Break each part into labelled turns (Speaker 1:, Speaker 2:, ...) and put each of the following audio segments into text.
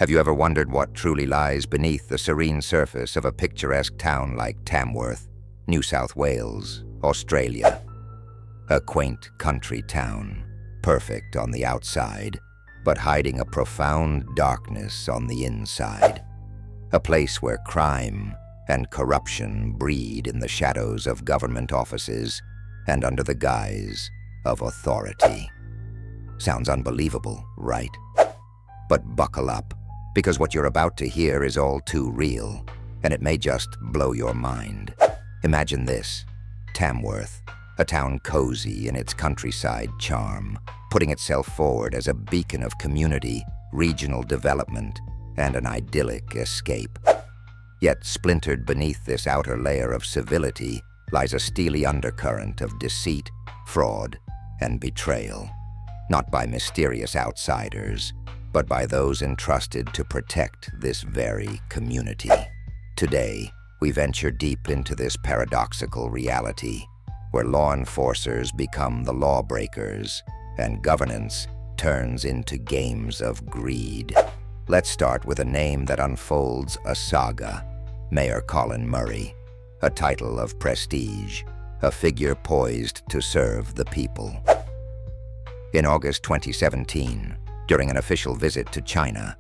Speaker 1: Have you ever wondered what truly lies beneath the serene surface of a picturesque town like Tamworth, New South Wales, Australia? A quaint country town, perfect on the outside, but hiding a profound darkness on the inside. A place where crime and corruption breed in the shadows of government offices and under the guise of authority. Sounds unbelievable, right? But buckle up, because what you're about to hear is all too real, and it may just blow your mind. Imagine this: Tamworth, a town cozy in its countryside charm, putting itself forward as a beacon of community, regional development, and an idyllic escape. Yet splintered beneath this outer layer of civility lies a steely undercurrent of deceit, fraud, and betrayal. Not by mysterious outsiders, but by those entrusted to protect this very community. Today, we venture deep into this paradoxical reality, where law enforcers become the lawbreakers, and governance turns into games of greed. Let's start with a name that unfolds a saga: Mayor Colin Murray, a title of prestige, a figure poised to serve the people. In August 2017, during an official visit to China,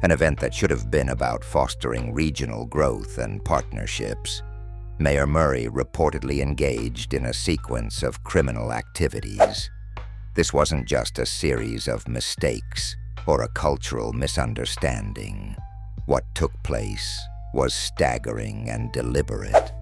Speaker 1: an event that should have been about fostering regional growth and partnerships, Mayor Murray reportedly engaged in a sequence of criminal activities. This wasn't just a series of mistakes or a cultural misunderstanding. What took place was staggering and deliberate.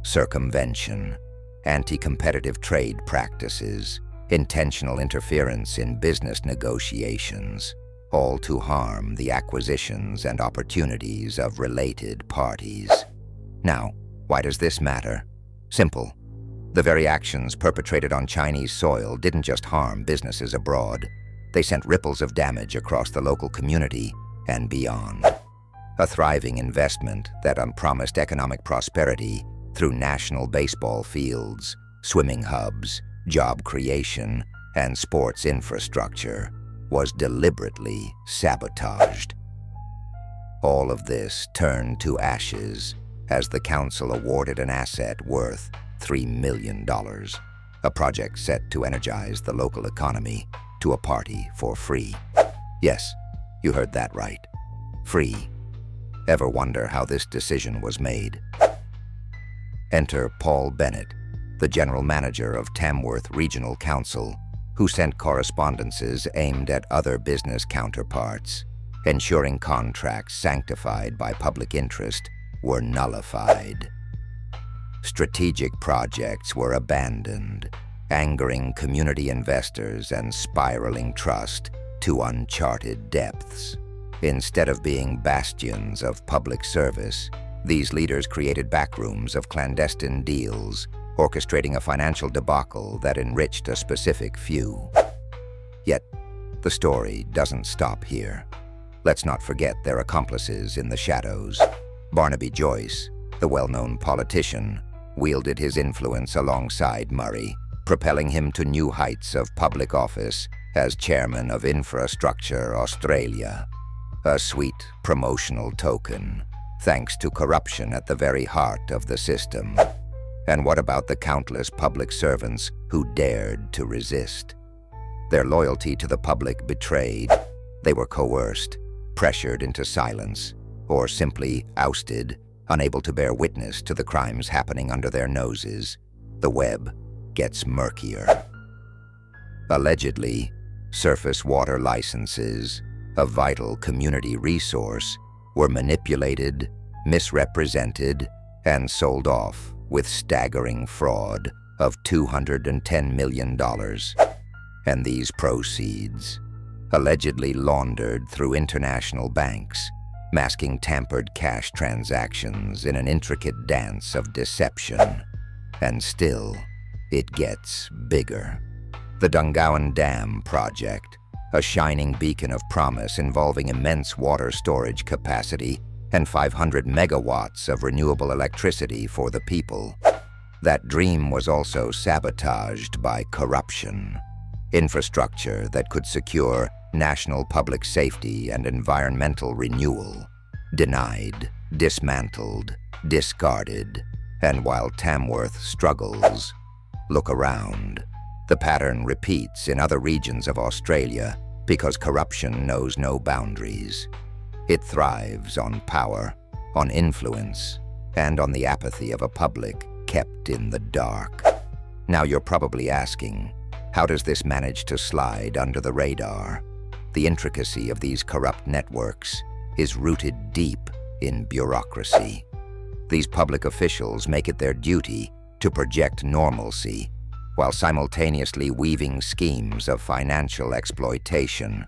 Speaker 1: Circumvention, anti-competitive trade practices, intentional interference in business negotiations, all to harm the acquisitions and opportunities of related parties. Now, why does this matter? Simple. The very actions perpetrated on Chinese soil didn't just harm businesses abroad. They sent ripples of damage across the local community and beyond. A thriving investment that promised economic prosperity through national baseball fields, swimming hubs, job creation, and sports infrastructure was deliberately sabotaged. All of this turned to ashes as the council awarded an asset worth $3 million, a project set to energize the local economy, to a party for free. Yes, you heard that right. Free. Ever wonder how this decision was made? Enter Paul Bennett, the general manager of Tamworth Regional Council, who sent correspondences aimed at other business counterparts, ensuring contracts sanctified by public interest were nullified. Strategic projects were abandoned, angering community investors and spiraling trust to uncharted depths. Instead of being bastions of public service, these leaders created backrooms of clandestine deals, orchestrating a financial debacle that enriched a specific few. Yet, the story doesn't stop here. Let's not forget their accomplices in the shadows. Barnaby Joyce, the well-known politician, wielded his influence alongside Murray, propelling him to new heights of public office as chairman of Infrastructure Australia. A sweet promotional token, thanks to corruption at the very heart of the system. And what about the countless public servants who dared to resist? Their loyalty to the public betrayed. They were coerced, pressured into silence, or simply ousted, unable to bear witness to the crimes happening under their noses. The web gets murkier. Allegedly, surface water licenses, a vital community resource, were manipulated, misrepresented, and sold off with staggering fraud of $210 million. And these proceeds, allegedly laundered through international banks, masking tampered cash transactions in an intricate dance of deception. And still, it gets bigger. The Dungowan Dam project, a shining beacon of promise involving immense water storage capacity and 500 megawatts of renewable electricity for the people. That dream was also sabotaged by corruption. Infrastructure that could secure national public safety and environmental renewal, denied, dismantled, discarded, and while Tamworth struggles, look around. The pattern repeats in other regions of Australia because corruption knows no boundaries. It thrives on power, on influence, and on the apathy of a public kept in the dark. Now you're probably asking, how does this manage to slide under the radar? The intricacy of these corrupt networks is rooted deep in bureaucracy. These public officials make it their duty to project normalcy while simultaneously weaving schemes of financial exploitation.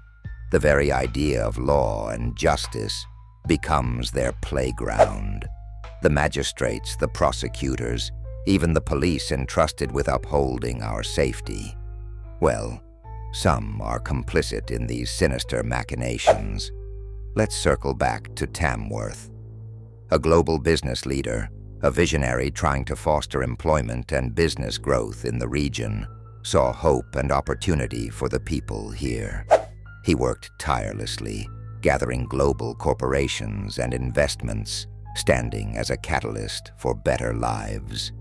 Speaker 1: The very idea of law and justice becomes their playground. The magistrates, the prosecutors, even the police entrusted with upholding our safety. Well, some are complicit in these sinister machinations. Let's circle back to Tamworth. A global business leader, a visionary trying to foster employment and business growth in the region, saw hope and opportunity for the people here. He worked tirelessly, gathering global corporations and investments, standing as a catalyst for better lives.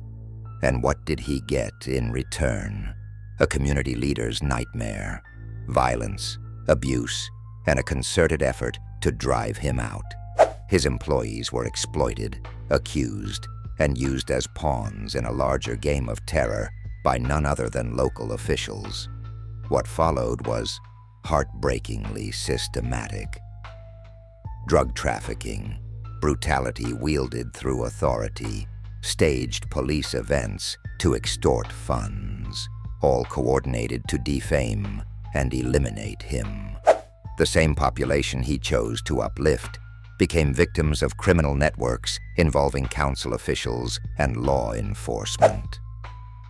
Speaker 1: And what did he get in return? A community leader's nightmare, violence, abuse, and a concerted effort to drive him out. His employees were exploited, accused, and used as pawns in a larger game of terror by none other than local officials. What followed was heartbreakingly systematic. Drug trafficking, brutality wielded through authority, staged police events to extort funds, all coordinated to defame and eliminate him. The same population he chose to uplift became victims of criminal networks involving council officials and law enforcement.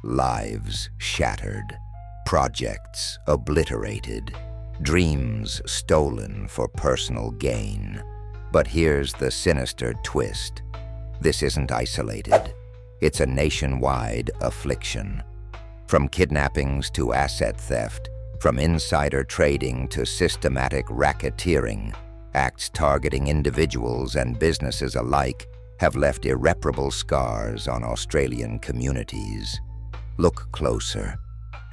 Speaker 1: Lives shattered, projects obliterated, dreams stolen for personal gain. But here's the sinister twist. This isn't isolated. It's a nationwide affliction. From kidnappings to asset theft, from insider trading to systematic racketeering, acts targeting individuals and businesses alike have left irreparable scars on Australian communities. Look closer,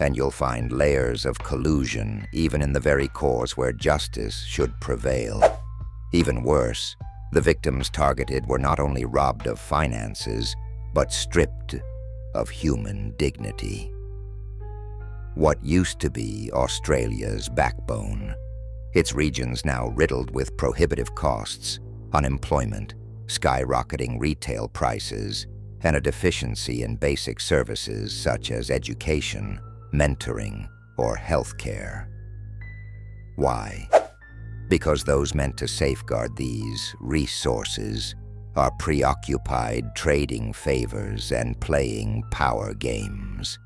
Speaker 1: and you'll find layers of collusion even in the very cause where justice should prevail. Even worse, the victims targeted were not only robbed of finances, but stripped of human dignity. What used to be Australia's backbone, its regions now riddled with prohibitive costs, unemployment, skyrocketing retail prices, and a deficiency in basic services such as education, mentoring, or healthcare. Why? Because those meant to safeguard these resources are preoccupied trading favors and playing power games.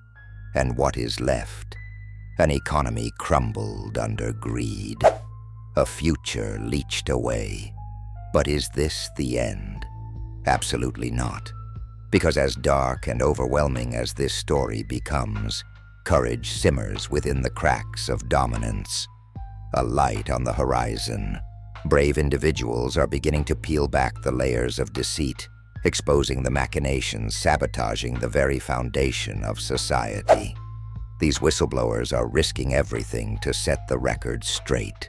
Speaker 1: And what is left? An economy crumbled under greed, a future leached away. But is this the end? Absolutely not. Because as dark and overwhelming as this story becomes, courage simmers within the cracks of dominance. A light on the horizon. Brave individuals are beginning to peel back the layers of deceit, exposing the machinations sabotaging the very foundation of society. These whistleblowers are risking everything to set the record straight,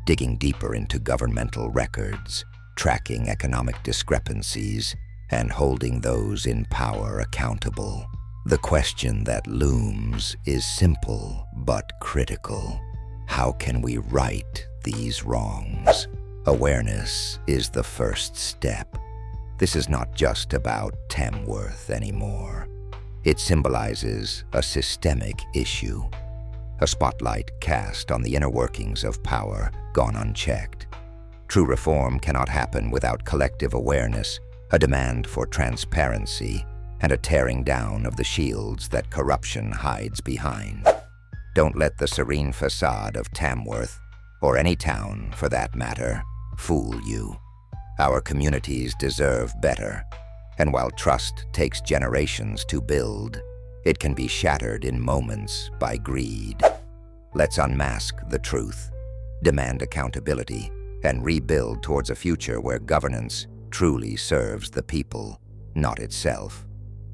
Speaker 1: digging deeper into governmental records, tracking economic discrepancies, and holding those in power accountable. The question that looms is simple but critical. How can we right these wrongs? Awareness is the first step. This is not just about Tamworth anymore. It symbolizes a systemic issue, a spotlight cast on the inner workings of power gone unchecked. True reform cannot happen without collective awareness, a demand for transparency, and a tearing down of the shields that corruption hides behind. Don't let the serene facade of Tamworth, or any town for that matter, fool you. Our communities deserve better, and while trust takes generations to build, it can be shattered in moments by greed. Let's unmask the truth. demand accountability, and rebuild towards a future where governance truly serves the people, not itself.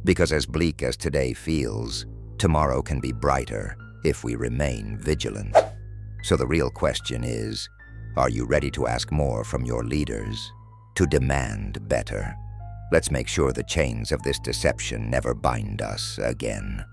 Speaker 1: Because as bleak as today feels, tomorrow can be brighter if we remain vigilant. So the real question is, are you ready to ask more from your leaders? To demand better? Let's make sure the chains of this deception never bind us again.